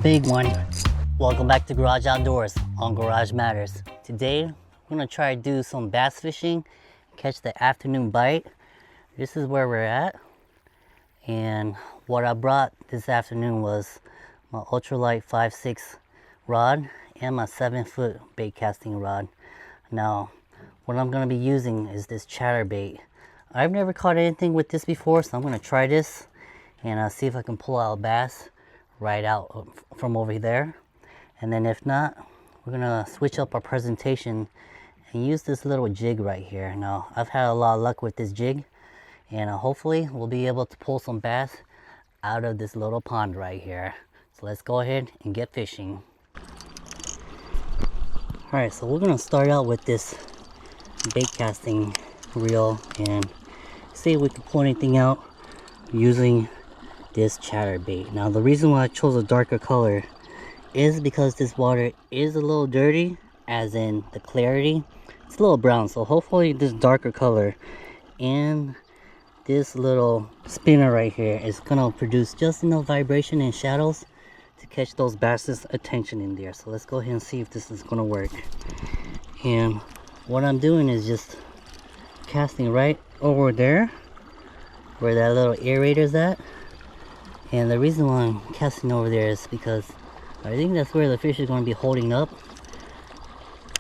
big one. Welcome back to Garage Outdoors on Garage Matters. Today, I'm gonna try to do some bass fishing, catch the afternoon bite. This is where we're at. And what I brought this afternoon was my ultralight 5.6 rod and my 7-foot bait casting rod. Now, what I'm gonna be using is this chatterbait. I've never caught anything with this before, so I'm gonna try this and see if I can pull out a bass right out from over there. And then if not, we're gonna switch up our presentation and use this little jig right here. Now, I've had a lot of luck with this jig, and hopefully we'll be able to pull some bass out of this little pond right here. So let's go ahead and get fishing. All right, so we're gonna start out with this bait casting reel and see if we can pull anything out using this chatterbait. Now, the reason why I chose a darker color is because this water is a little dirty, as in the clarity. It's a little brown, so hopefully this darker color and this little spinner right here is gonna produce just enough vibration and shadows to catch those bass's attention in there. So let's go ahead and see if this is gonna work. And what I'm doing is just casting right over there where that little aerator is at. And the reason why I'm casting over there is because I think that's where the fish is going to be holding up.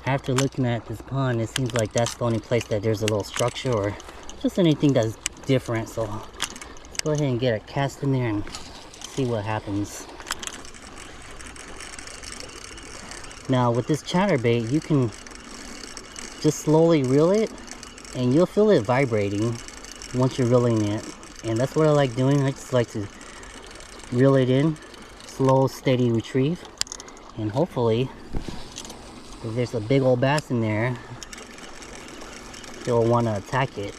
After looking at this pond, it seems like that's the only place that there's a little structure or just anything that's different. So let's go ahead and get a cast in there and see what happens. Now with this chatterbait, you can just slowly reel it and you'll feel it vibrating once you're reeling it. And that's what I like doing. I just like to reel it in, slow, steady retrieve, and hopefully if there's a big old bass in there, you'll want to attack it.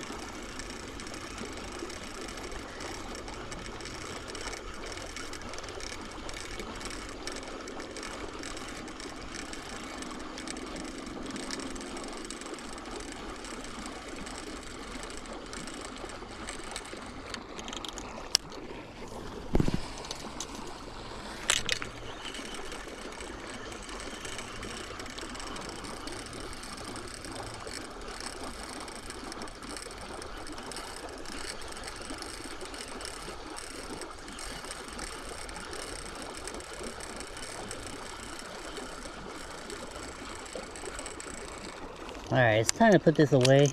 Alright, it's time to put this away.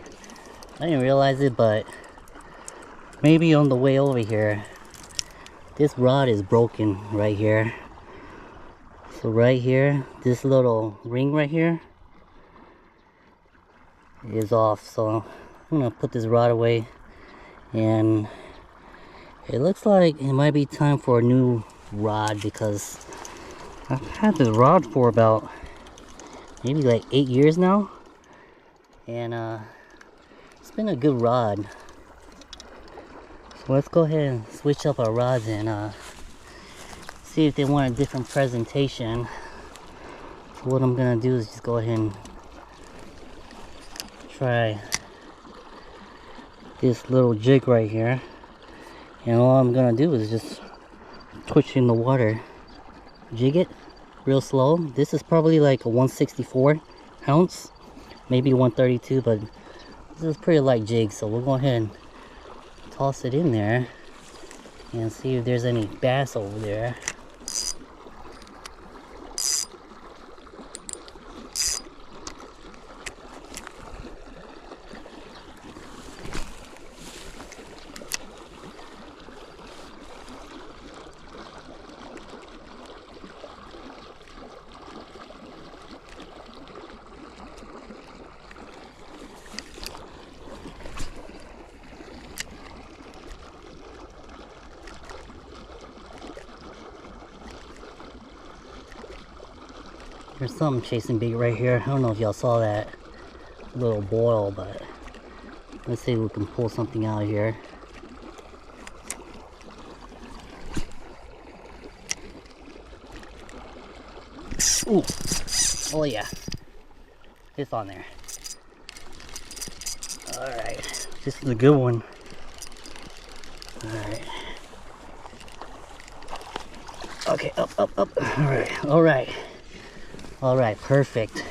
I didn't realize it, but maybe on the way over here, this rod is broken right here. So right here, this little ring right here is off. So I'm gonna put this rod away, and it looks like it might be time for a new rod because I've had this rod for about maybe like 8 years now. And it's been a good rod. So let's go ahead and switch up our rods and see if they want a different presentation. So what I'm gonna do is just go ahead and try this little jig right here. And all I'm gonna do is just twitch in the water. Jig it real slow. This is probably like a 164 ounce. Maybe 132, but this is pretty light jig, so we'll go ahead and toss it in there and see if there's any bass over there. There's something chasing bait right here. I don't know if y'all saw that little boil, but let's see if we can pull something out of here. Ooh, oh yeah, it's on there. All right, this is a good one. All right. Okay, up, up, up. All right, all right. All right, perfect.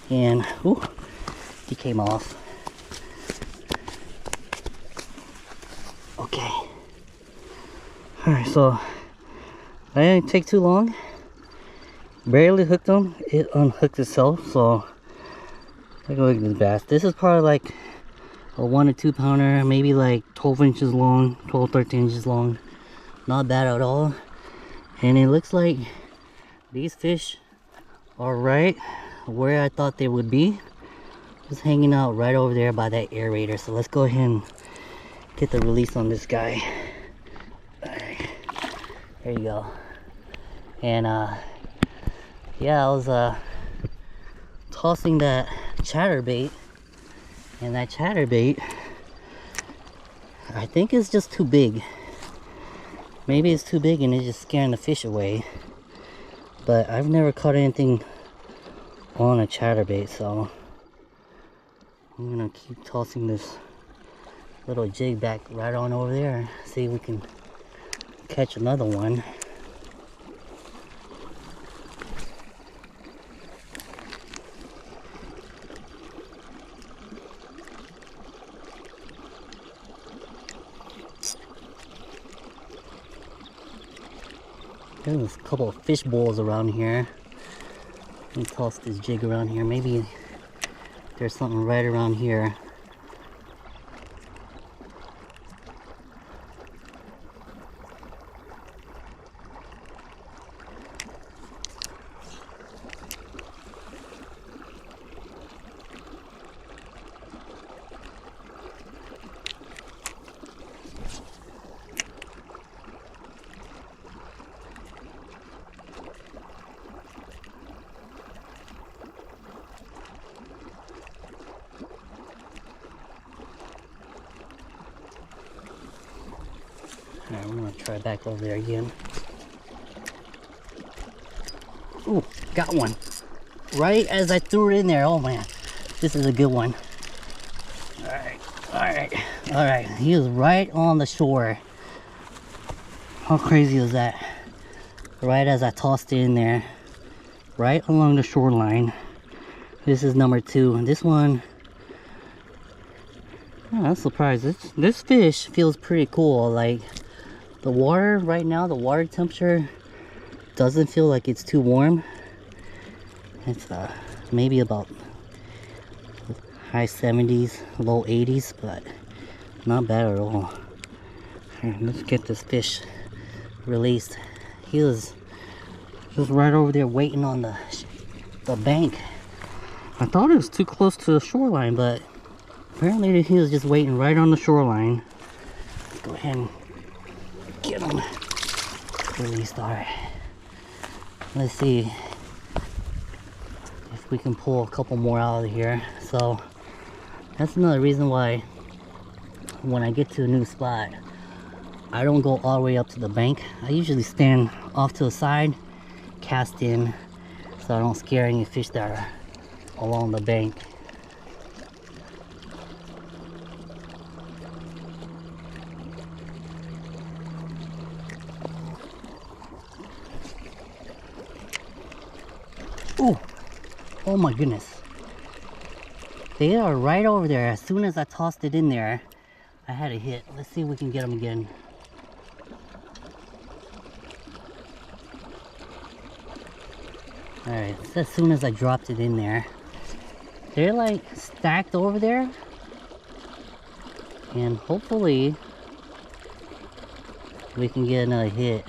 And, ooh, he came off. Okay. All right, so I didn't take too long. Barely hooked them. It unhooked itself, so take a look at this bass. This is probably like a 1 or 2 pounder, maybe like 12 inches long, 12, 13 inches long. Not bad at all. And it looks like these fish are right where I thought they would be. Just hanging out right over there by that aerator. So let's go ahead and get the release on this guy. Alright, there you go. And yeah, I was tossing that chatterbait, and that chatterbait I think it's just too big. Maybe it's too big and it's just scaring the fish away. But I've never caught anything on a chatterbait, so I'm gonna keep tossing this little jig back right on over there. See if we can catch another one. There's a couple of fish bowls around here. Let me toss this jig around here. Maybe there's something right around here. Alright, I'm gonna try back over there again. Ooh, got one. Right as I threw it in there. Oh man, this is a good one. Alright, alright, alright. He was right on the shore. How crazy is that? Right as I tossed it in there. Right along the shoreline. This is number 2. And this one, oh, I'm surprised. This fish feels pretty cool. Like, the water right now, the water temperature doesn't feel like it's too warm. It's maybe about high 70s, low 80s, but not bad at all. Alright, let's get this fish released. He was right over there waiting on the bank. I thought it was too close to the shoreline, but apparently he was just waiting right on the shoreline. Let's go ahead and get him released. Alright, let's see if we can pull a couple more out of here. So that's another reason why when I get to a new spot, I don't go all the way up to the bank. I usually stand off to the side, cast in, so I don't scare any fish that are along the bank. Ooh, oh my goodness. They are right over there. As soon as I tossed it in there, I had a hit. Let's see if we can get them again. Alright, so as soon as I dropped it in there, they're like stacked over there. And hopefully we can get another hit.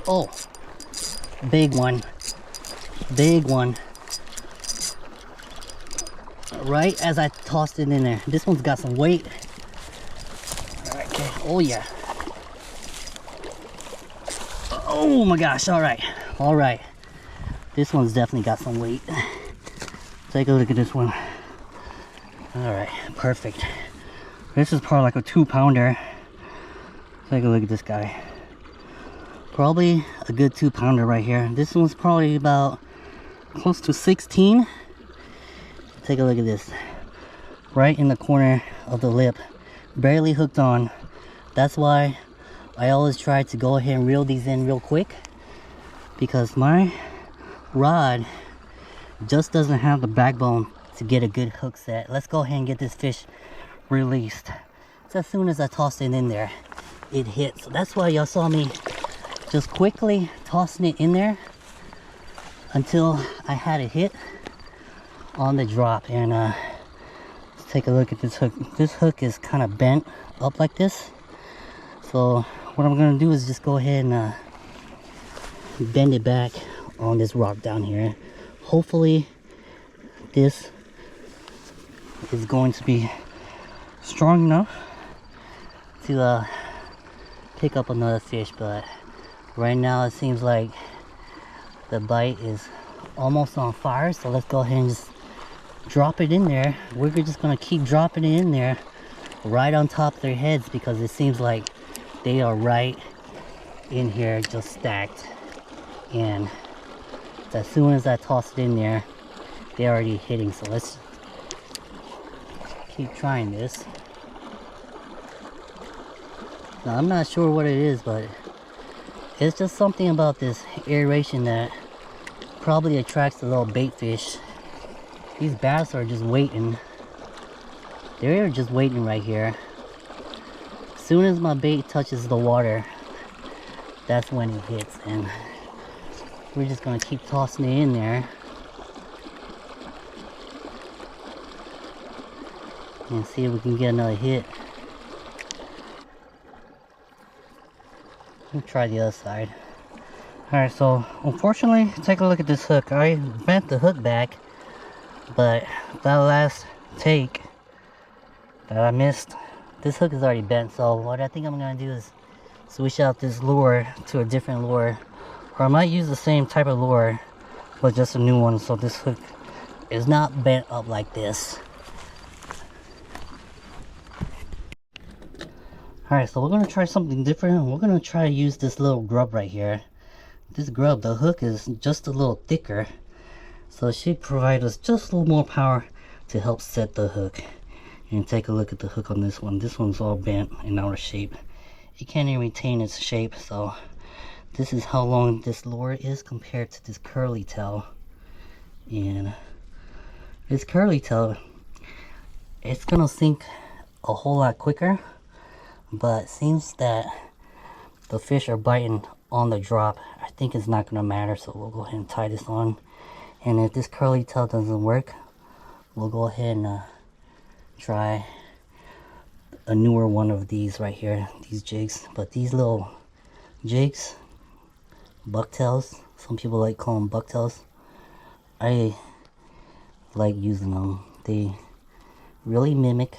Oh, big one, big one. Right as I tossed it in there. This one's got some weight. All right, okay. Oh yeah. Oh my gosh, all right. All right. This one's definitely got some weight. Take a look at this one. All right, perfect. This is probably like a 2-pounder. Take a look at this guy. Probably a good 2-pounder right here. This one's probably about close to 16. Take a look at this. Right in the corner of the lip. Barely hooked on. That's why I always try to go ahead and reel these in real quick, because my rod just doesn't have the backbone to get a good hook set. Let's go ahead and get this fish released. So as soon as I tossed it in there, it hit. So that's why y'all saw me just quickly tossing it in there until I had it hit on the drop. And let's take a look at this hook. This hook is kind of bent up like this. So what I'm gonna do is just go ahead and bend it back on this rock down here. Hopefully this is going to be strong enough to pick up another fish, but right now it seems like the bite is almost on fire. So let's go ahead and just drop it in there. We're just gonna keep dropping it in there right on top of their heads, because it seems like they are right in here just stacked, and as soon as I toss it in there, they're already hitting. So let's keep trying this. Now I'm not sure what it is, but it's just something about this aeration that probably attracts the little bait fish. These bass are just waiting. They're just waiting right here. As soon as my bait touches the water, that's when it hits, and we're just gonna keep tossing it in there and see if we can get another hit. Let me try the other side. Alright, so unfortunately, take a look at this hook. I bent the hook back, but that last take that I missed, this hook is already bent. So what I think I'm gonna do is switch out this lure to a different lure, or I might use the same type of lure but just a new one, so this hook is not bent up like this. Alright, so we're gonna try something different. We're gonna try to use this little grub right here. This grub, the hook is just a little thicker, so it should provide us just a little more power to help set the hook. And take a look at the hook on this one. This one's all bent and out of shape. It can't even retain its shape. So this is how long this lure is compared to this curly tail. And this curly tail, it's gonna sink a whole lot quicker, but it seems that the fish are biting on the drop. I think it's not gonna matter, so we'll go ahead and tie this on. And if this curly tail doesn't work, we'll go ahead and try a newer one of these right here, these jigs. But these little jigs, bucktails, some people like call them bucktails, I like using them. They really mimic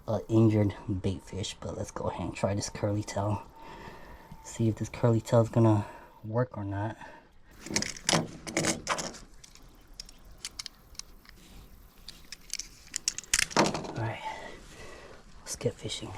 an injured bait fish. But let's go ahead and try this curly tail, see if this curly tail is gonna work or not. Alright, let's get fishing.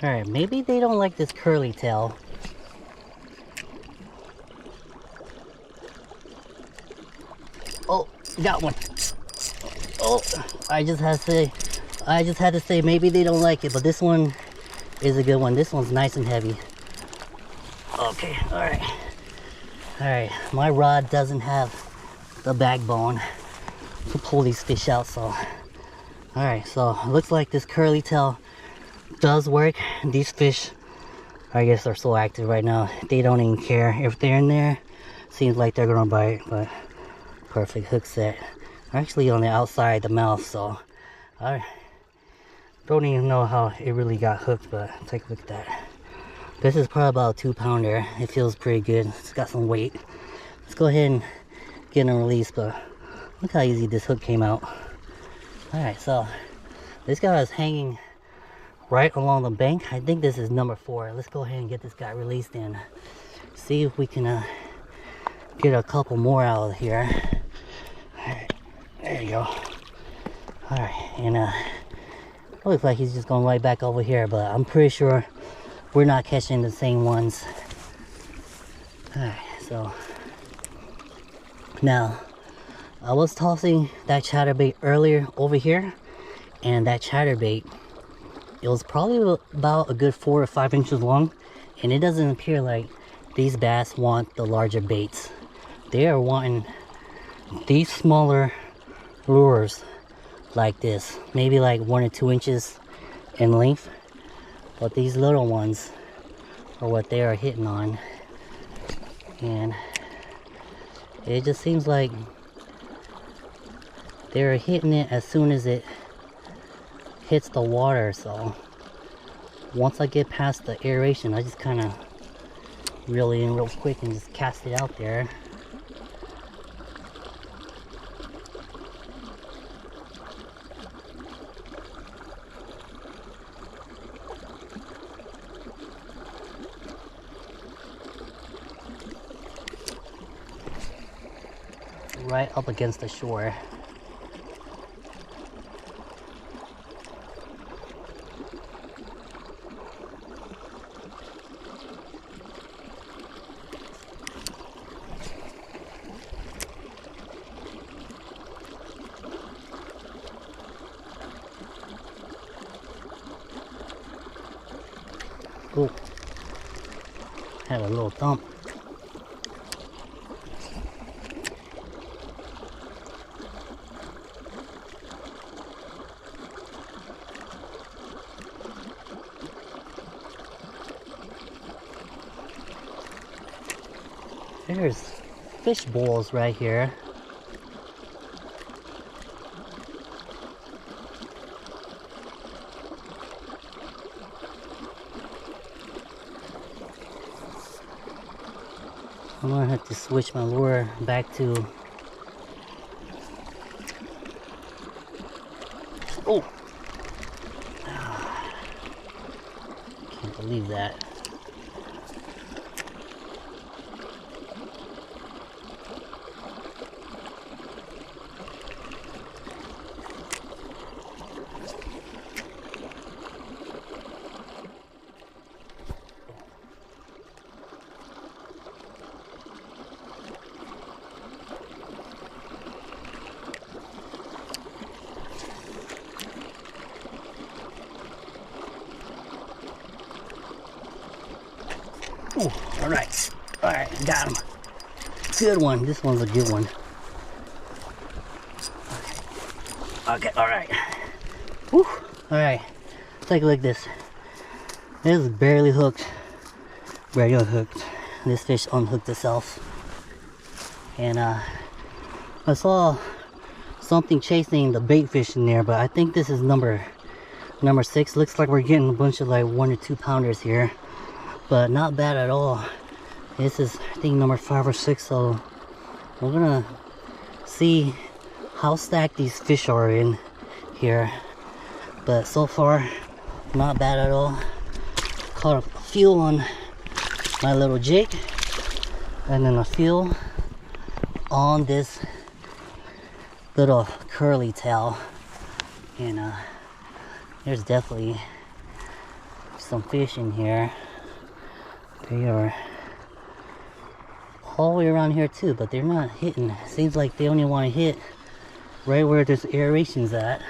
Alright, maybe they don't like this curly tail. got one. Oh, I just had to say maybe they don't like it, but this one is a good one. This one's nice and heavy. Okay, all right. My rod doesn't have the backbone to pull these fish out, so all right. So it looks like this curly tail does work. These fish, I guess, are so active right now. They don't even care if they're in there. Seems like they're gonna bite, but perfect hook set. Actually on the outside the mouth, so I don't even know how it really got hooked, but take a look at that. This is probably about a 2-pounder. It feels pretty good. It's got some weight. Let's go ahead and get him released, but look how easy this hook came out. Alright, so this guy is hanging right along the bank. I think this is number 4. Let's go ahead and get this guy released and see if we can get a couple more out of here. Alright, there you go. Alright, and looks like he's just going right back over here, but I'm pretty sure we're not catching the same ones. Alright, so now I was tossing that chatterbait earlier over here, and that chatterbait, it was probably about a good 4 or 5 inches long, and it doesn't appear like these bass want the larger baits. They are wanting these smaller lures like this, maybe like 1 or 2 inches in length, but these little ones are what they are hitting on, and it just seems like they're hitting it as soon as it hits the water. So once I get past the aeration, I just kind of reel it in real quick and just cast it out there. Right up against the shore. Oh, had a little thump. There's fish bowls right here. I'm gonna have to switch my lure back to... Oh! Can't believe that. Ooh, all right, got him. Good one. This one's a good one. Okay, all right. Whew. All right, take a look at this. This is barely hooked, regular hooked. This fish unhooked itself, and I saw something chasing the bait fish in there, but I think this is number 6. Looks like we're getting a bunch of like 1 or 2 pounders here, but not bad at all. This is, I think, number 5 or 6, so we're gonna see how stacked these fish are in here. But so far, not bad at all. Caught a few on my little jig, and then a few on this little curly tail. And there's definitely some fish in here. They are all the way around here too, but they're not hitting. Seems like they only want to hit right where this aeration's at.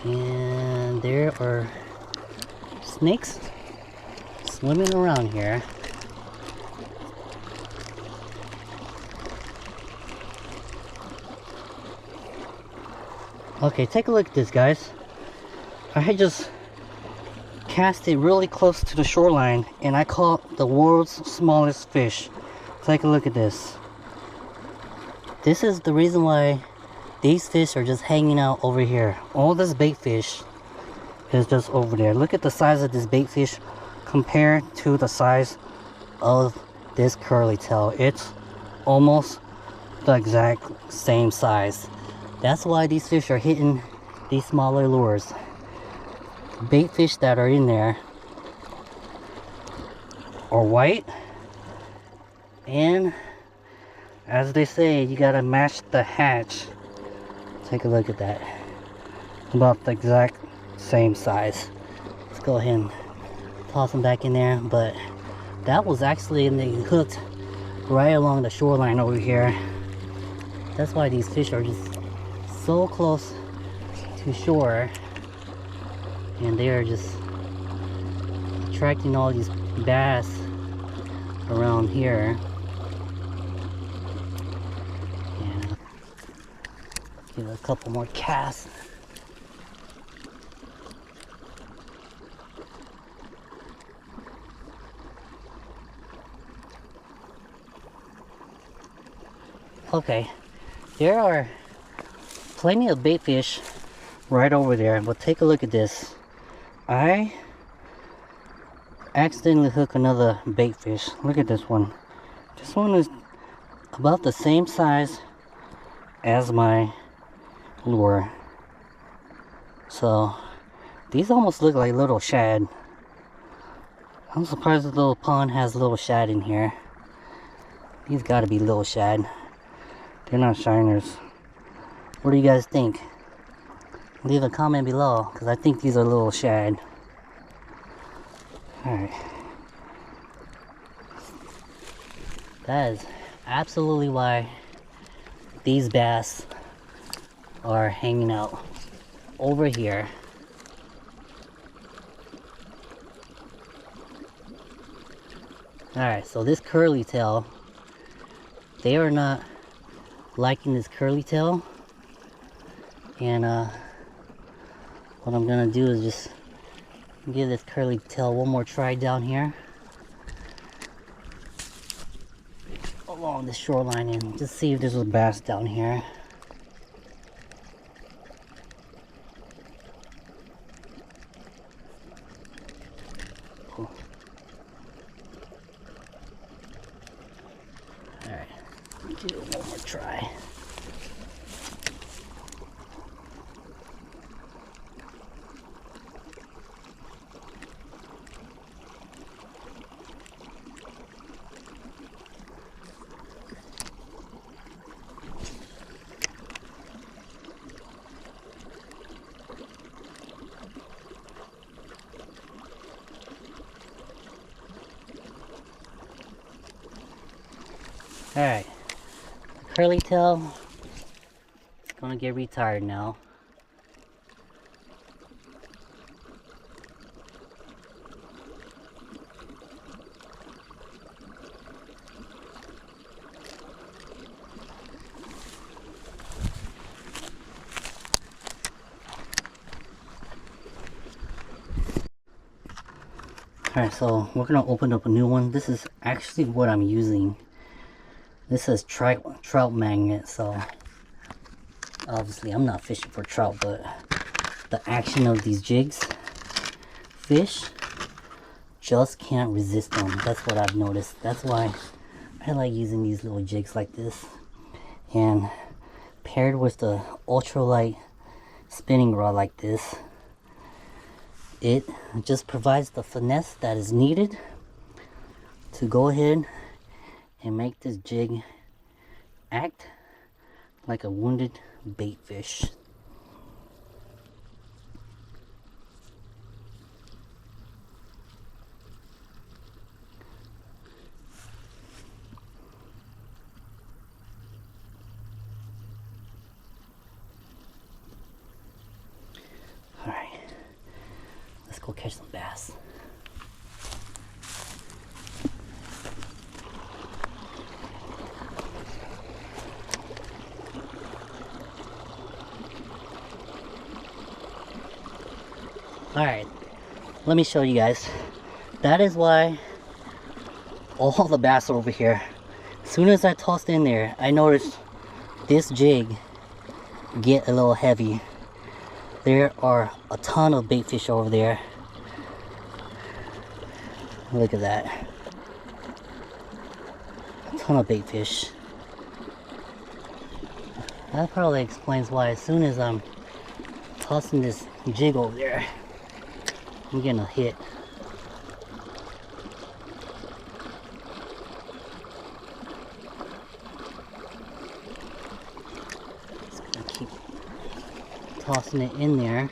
And there are snakes swimming around here. Okay, take a look at this, guys. I had just cast it really close to the shoreline and I caught the world's smallest fish. Take a look at this. This is the reason why these fish are just hanging out over here. All this bait fish is just over there. Look at the size of this bait fish compared to the size of this curly tail. It's almost the exact same size. That's why these fish are hitting these smaller lures. Bait fish that are in there are white, and as they say, you gotta match the hatch. Take a look at that. About the exact same size. Let's go ahead and toss them back in there. But that was actually hooked right along the shoreline over here. That's why these fish are just so close to shore, and they are just attracting all these bass around here. Give it a couple more casts. Okay, there are plenty of bait fish right over there, but take a look at this. I accidentally hooked another bait fish. Look at this one. This one is about the same size as my lure. So these almost look like little shad. I'm surprised the little pond has little shad in here. These gotta be little shad. They're not shiners. What do you guys think? Leave a comment below, because I think these are little shad. Alright. That is absolutely why these bass are hanging out over here. Alright, so this curly tail, they are not liking this curly tail. And what I'm gonna do is just give this curly tail one more try down here along the shoreline and just see if there's a bass down here. Cool. Alright, do one more try. Alright, curly tail is gonna get retired now. Alright, so we're gonna open up a new one. This is actually what I'm using. This says trout magnet, so obviously I'm not fishing for trout, but the action of these jigs, fish just can't resist them. That's what I've noticed. That's why I like using these little jigs like this, and paired with the ultralight spinning rod like this, It just provides the finesse that is needed to go ahead and make this jig act like a wounded bait fish. All right, let's go catch some bass. All right, let me show you guys. That is why all the bass are over here. As soon as I tossed in there, I noticed this jig get a little heavy. There are a ton of bait fish over there. Look at that. A ton of bait fish. That probably explains why as soon as I'm tossing this jig over there, I'm getting a hit. Just gonna keep tossing it in there.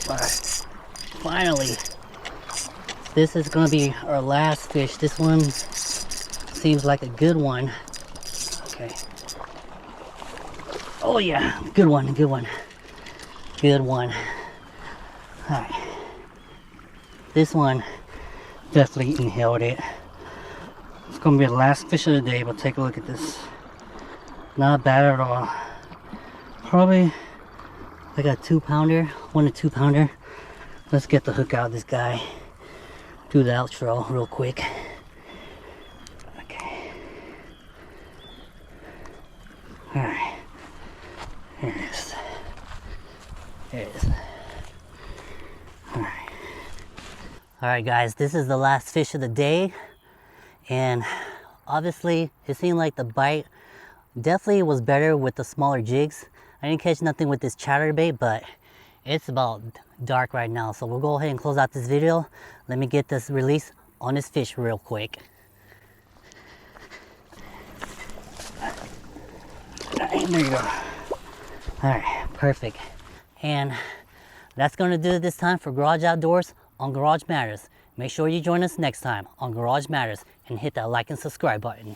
Alright, finally, this is gonna be our last fish. This one seems like a good one. Okay. Oh yeah, good one, good one. Good one. Alright. This one definitely inhaled it. It's gonna be the last fish of the day, but take a look at this. Not bad at all. Probably like a 2-pounder, 1 to 2 pounder. Let's get the hook out of this guy. Do the outro real quick. Okay. Alright. Here it is. There it is. Alright. Alright guys, this is the last fish of the day. And obviously it seemed like the bite definitely was better with the smaller jigs. I didn't catch nothing with this chatterbait, but it's about dark right now, so we'll go ahead and close out this video. Let me get this release on this fish real quick. Alright, there you go. Alright, perfect. And that's gonna do it this time for Garage Outdoors on Garage Matters. Make sure you join us next time on Garage Matters and hit that like and subscribe button.